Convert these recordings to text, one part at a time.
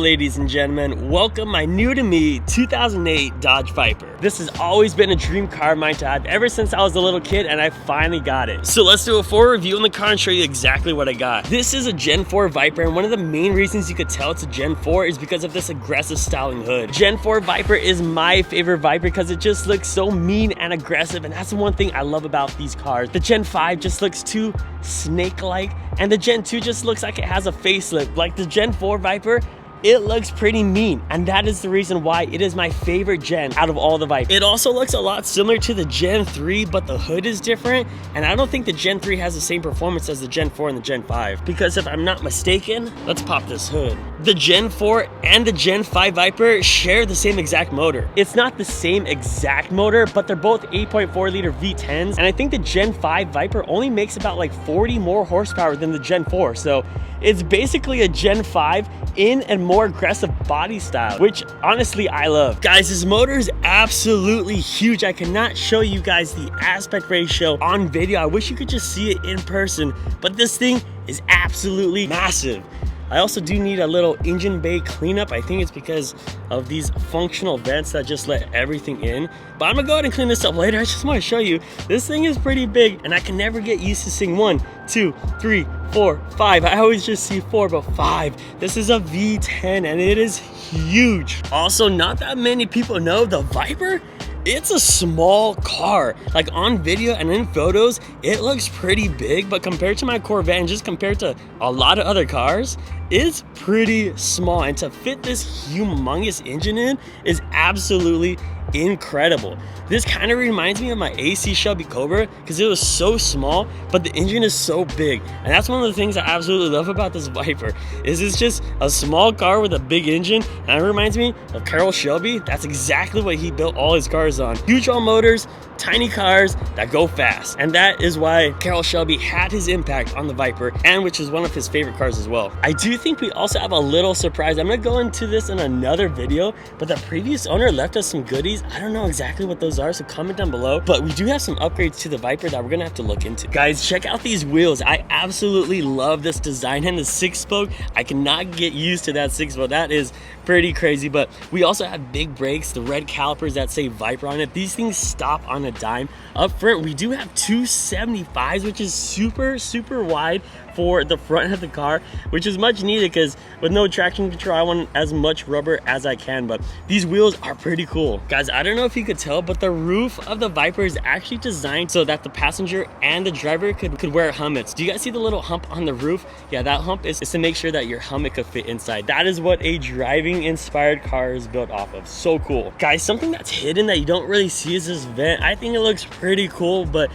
ladies and gentlemen, welcome my new to me 2008 Dodge Viper. This has always been a dream car of mine to have ever since I was a little kid, and I finally got it. So let's do a full review on the car and show you exactly what I got. This is a Gen 4 Viper, and one of the main reasons you could tell it's a Gen 4 is because of this aggressive styling hood. Gen 4 Viper is my favorite Viper because it just looks so mean and aggressive, and that's the one thing I love about these cars. The Gen 5 just looks too snake-like, and the Gen 2 just looks like it has a facelift. Like the Gen 4 Viper, it looks pretty mean, and that is the reason why it is my favorite gen out of all the Vipers. It also looks a lot similar to the Gen 3, but the hood is different, and I don't think the Gen 3 has the same performance as the Gen 4 and the Gen 5, because if I'm not mistaken, let's pop this hood. The Gen 4 and the Gen 5 Viper share the same exact motor. It's not the same exact motor, but they're both 8.4 liter V10s, and I think the Gen 5 Viper only makes about like 40 more horsepower than the Gen 4, so it's basically a Gen 5 in a more aggressive body style, which honestly I love. Guys, this motor is absolutely huge. I cannot show you guys the aspect ratio on video. I wish you could just see it in person, but this thing is absolutely massive. I also do need a little engine bay cleanup. I think it's because of these functional vents that just let everything in. But I'm gonna go ahead and clean this up later. I just wanna show you, this thing is pretty big, and I can never get used to seeing 1, 2, 3, 4, 5. I always just see 4, but 5. This is a V10, and it is huge. Also, not that many people know the Viper, it's a small car. Like on video and in photos, it looks pretty big, but compared to my Corvette and just compared to a lot of other cars, it's pretty small. And to fit this humongous engine in is absolutely incredible. This kind of reminds me of my AC Shelby Cobra because it was so small, but the engine is so big. And that's one of the things I absolutely love about this Viper, is it's just a small car with a big engine. And it reminds me of Carroll Shelby. That's exactly what he built all his cars on. Huge all motors, tiny cars that go fast. And that is why Carroll Shelby had his impact on the Viper, and which is one of his favorite cars as well. I do think we also have a little surprise. I'm gonna go into this in another video, but the previous owner left us some goodies. I don't know exactly what those are, so comment down below. But we do have some upgrades to the Viper that we're gonna have to look into. Guys, check out these wheels. I absolutely love this design, and the 6-spoke. I cannot get used to that 6-spoke. That is pretty crazy. But we also have big brakes, the red calipers that say Viper on it. These things stop on a dime. Up front, we do have 275s, which is super wide for the front of the car, which is much needed because with no traction control, I want as much rubber as I can. But these wheels are pretty cool. Guys, I don't know if you could tell, but the roof of the Viper is actually designed so that the passenger and the driver could wear helmets. Do you guys see the little hump on the roof? Yeah, that hump is to make sure that your helmet could fit inside. That is what a driving inspired car is built off of. So cool. Guys, something that's hidden that you don't really see is this vent. I think it looks pretty cool, but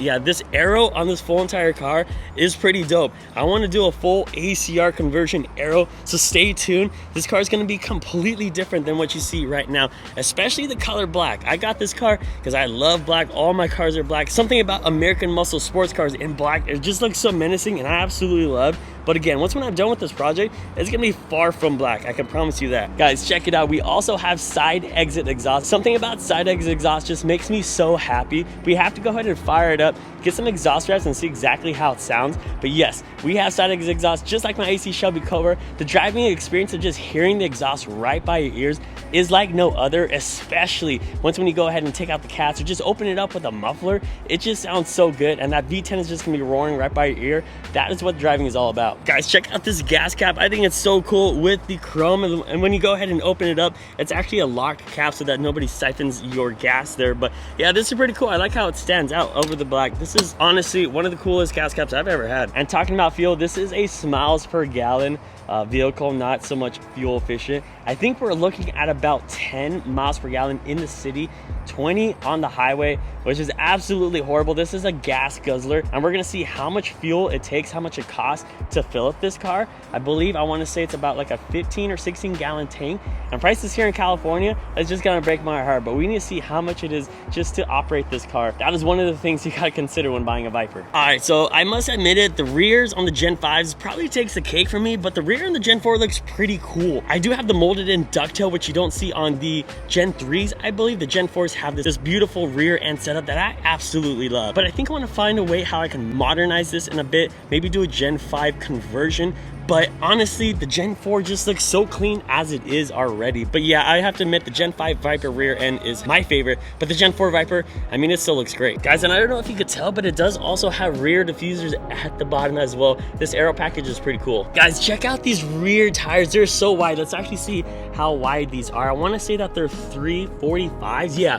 yeah, this arrow on this full entire car is pretty dope. I want to do a full ACR conversion arrow, so stay tuned. This car is going to be completely different than what you see right now, especially the color black. I got this car because I love black. All my cars are black. Something about American muscle sports cars in black, it just looks so menacing, and I absolutely love. But again, when I'm done with this project, it's gonna be far from black. I can promise you that. Guys, check it out. We also have side exit exhaust. Something about side exit exhaust just makes me so happy. We have to go ahead and fire it up, get some exhaust wraps, and see exactly how it sounds. But yes, we have side exit exhaust just like my AC Shelby Cobra. The driving experience of just hearing the exhaust right by your ears is like no other, especially when you go ahead and take out the cats or just open it up with a muffler. It just sounds so good, and that V10 is just gonna be roaring right by your ear. That is what driving is all about. Guys, check out this gas cap. I think it's so cool with the chrome, and when you go ahead and open it up, it's actually a locked cap so that nobody siphons your gas there. But yeah, this is pretty cool. I like how it stands out over the black. This is honestly one of the coolest gas caps I've ever had. And talking about fuel, this is a miles per gallon vehicle, not so much fuel efficient. I think we're looking at about 10 miles per gallon in the city, 20 on the highway, which is absolutely horrible. This is a gas guzzler, and we're gonna see how much fuel it takes, how much it costs to fill up this car. I believe, I wanna say it's about like a 15 or 16 gallon tank, and prices here in California, it's just gonna break my heart, but we need to see how much it is just to operate this car. That is one of the things you gotta consider when buying a Viper. All right, so I must admit it, the rears on the Gen 5s probably takes the cake for me, but the rear in the Gen 4 looks pretty cool. I do have the molded in ducktail, which you don't see on the Gen 3s. I believe the Gen 4s have this beautiful rear end setup that I absolutely love. But I think I want to find a way how I can modernize this in a bit, maybe do a Gen 5 conversion. but honestly, the Gen 4 just looks so clean as it is already. But yeah, I have to admit the Gen 5 Viper rear end is my favorite, but the Gen 4 Viper, I mean, it still looks great. Guys, and I don't know if you could tell, but it does also have rear diffusers at the bottom as well. This aero package is pretty cool. Guys, check out these rear tires. They're so wide. Let's actually see how wide these are. I want to say that they're 345s. Yeah,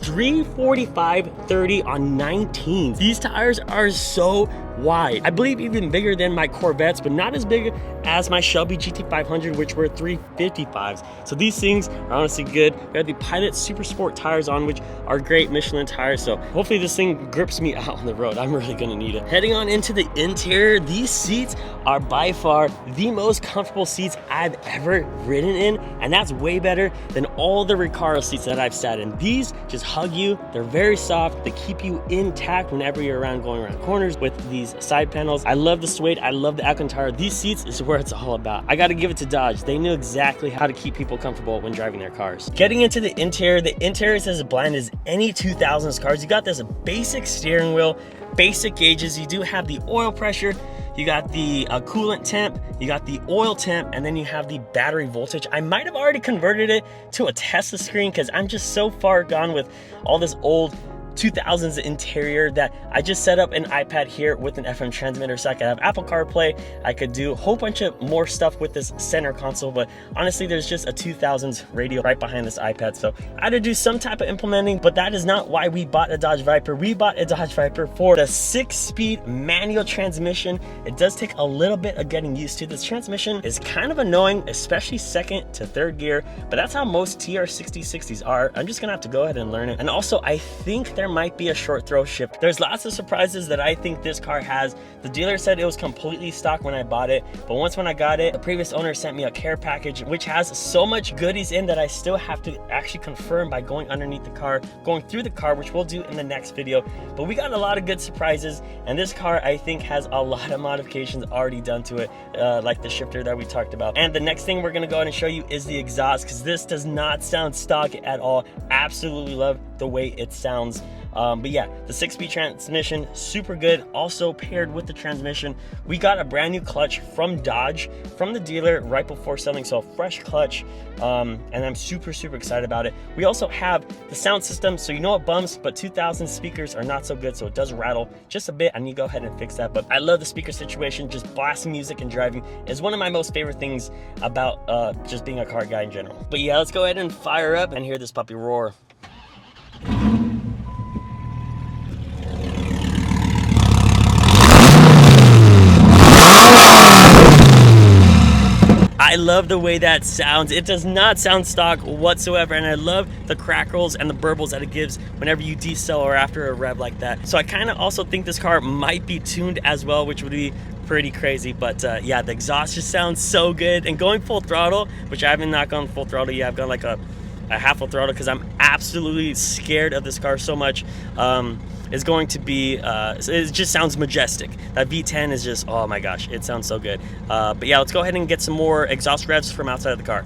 345/30 on 19s. These tires are so wide. I believe even bigger than my Corvettes, but not as big as my Shelby GT500, which were 355s. So these things are honestly good. We have the Pilot Super Sport tires on, which are great Michelin tires. So hopefully this thing grips me out on the road. I'm really gonna need it. Heading on into the interior, these seats are by far the most comfortable seats I've ever ridden in, and that's way better than all the Recaro seats that I've sat in. These just hug you. They're very soft. They keep you intact whenever you're going around corners with these side panels. I love the suede. I love the Alcantara. These seats is where it's all about. I got to give it to Dodge. They knew exactly how to keep people comfortable when driving their cars. Getting into the interior is as bland as any 2000s cars. You got this basic steering wheel, basic gauges. You do have the oil pressure. You got the coolant temp, you got the oil temp, and then you have the battery voltage. I might have already converted it to a Tesla screen because I'm just so far gone with all this old 2000s interior that I just set up an iPad here with an FM transmitter so I could have Apple CarPlay. I could do a whole bunch of more stuff with this center console, but honestly there's just a 2000s radio right behind this iPad, so I had to do some type of implementing. But that is not why we bought a Dodge Viper. We bought a Dodge Viper for the 6-speed manual transmission. It does take a little bit of getting used to. This transmission is kind of annoying, especially second to third gear, but that's how most TR6060s are. I'm just gonna have to go ahead and learn it. And also I think there might be a short throw shift. There's lots of surprises that I think this car has. The dealer said it was completely stock when I bought it, but when I got it, the previous owner sent me a care package which has so much goodies in that I still have to actually confirm by going underneath the car, going through the car, which we'll do in the next video. But we got a lot of good surprises, and this car I think has a lot of modifications already done to it, like the shifter that we talked about. And the next thing we're gonna go ahead and show you is the exhaust, because this does not sound stock at all. Absolutely love the way it sounds. But yeah, the 6-speed transmission, super good. Also paired with the transmission, we got a brand new clutch from Dodge, from the dealer right before selling, so a fresh clutch, and I'm super excited about it. We also have the sound system, so you know it bumps, but 2000 speakers are not so good, so it does rattle just a bit. I need to go ahead and fix that, but I love the speaker situation. Just blasting music and driving is one of my most favorite things about just being a car guy in general. But yeah, let's go ahead and fire up and hear this puppy roar. I love the way that sounds. It does not sound stock whatsoever, and I love the crackles and the burbles that it gives whenever you decel or after a rev like that. So I kind of also think this car might be tuned as well, which would be pretty crazy. But yeah, the exhaust just sounds so good. And going full throttle, which I haven't not gone full throttle yet, I've gone like a half full throttle because I'm absolutely scared of this car so much. Is going to be, it just sounds majestic. That V10 is just, oh my gosh, it sounds so good. But yeah, let's go ahead and get some more exhaust revs from outside of the car.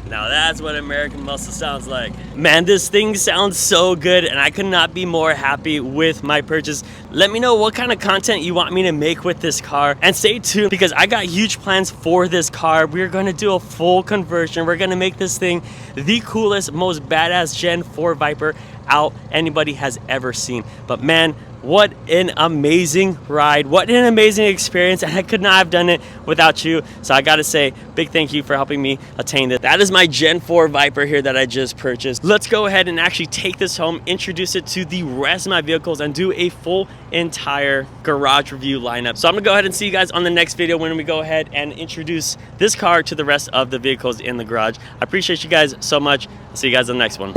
Now that's what American muscle sounds like. Man, this thing sounds so good, and I could not be more happy with my purchase. Let me know what kind of content you want me to make with this car, and stay tuned because I got huge plans for this car. We're gonna do a full conversion. We're gonna make this thing the coolest, most badass Gen 4 Viper out anybody has ever seen. But man, what an amazing ride, what an amazing experience, and I could not have done it without you. So I gotta say, big thank you for helping me attain this. That is my Gen 4 Viper here that I just purchased. Let's go ahead and actually take this home, introduce it to the rest of my vehicles, and do a full entire garage review lineup. So I'm gonna go ahead and see you guys on the next video when we go ahead and introduce this car to the rest of the vehicles in the garage. I appreciate you guys so much. I'll see you guys on the next one.